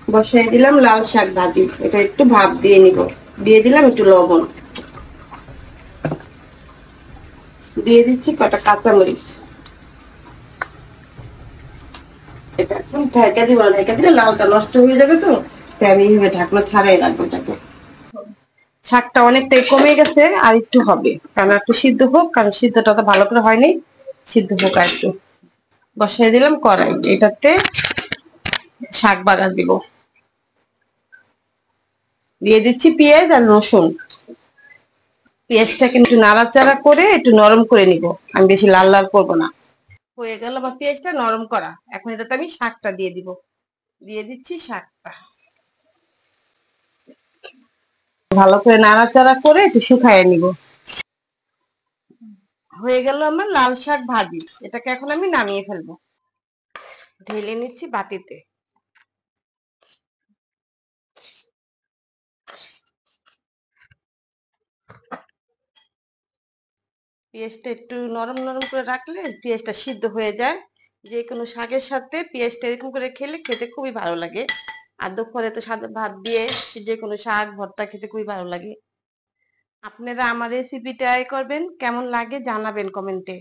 বসাই দিলাম লাল শাক ভাজি, এটা একটু ভাপ দিয়ে নিব। দিয়ে দিলাম একটু লবণ, দিয়ে দিচ্ছি কটা কাঁচামরিচ। এটা এখন ঢাকা দিব না, ঢাকা দিলে লালটা নষ্ট হয়ে যাবে, তো তাই আমি এইভাবে ঢাকনা ছাড়াই রাখবো এটাকে। শাকটা অনেকটাই কমে গেছে, আর একটু হবে, কারণ একটু সিদ্ধ হোক, কারণ সিদ্ধটা তো ভালো করে হয়নি, সিদ্ধ হোক আর একটু। বসাই দিলাম কড়াই, এটাতে শাক বাগা দিব। দিয়ে দিচ্ছি পেঁয়াজ আর রসুন। পেঁয়াজটা কিন্তু নাড়াচাড়া করে একটু নরম করে নিব, আমি বেশি লাল লাল করবো না। হয়ে গেল বা পেঁয়াজটা নরম করা, এখন এটাতে আমি শাকটা দিয়ে দিব। দিয়ে দিচ্ছি শাকটা, ভালো করে নাড়াচাড়া করে একটু শুকায় নিব। হয়ে গেল আমার লাল শাক ভাজি, এটাকে এখন আমি নামিয়ে ফেলবো। ঢেলে নিচ্ছি বাটিতে। পেঁয়াজটা একটু নরম নরম করে রাখলে পেঁয়াজটা সিদ্ধ হয়ে যায়। যে কোনো শাকের সাথে পেঁয়াজটা এরকম করে খেলে খেতে খুবই ভালো লাগে। আর দুপুরে তো সাদা ভাত দিয়ে যে কোনো শাক ভর্তা খেতে খুবই ভালো লাগে। আপনারা আমার রেসিপি ট্রাই করবেন, কেমন লাগে জানাবেন কমেন্টে।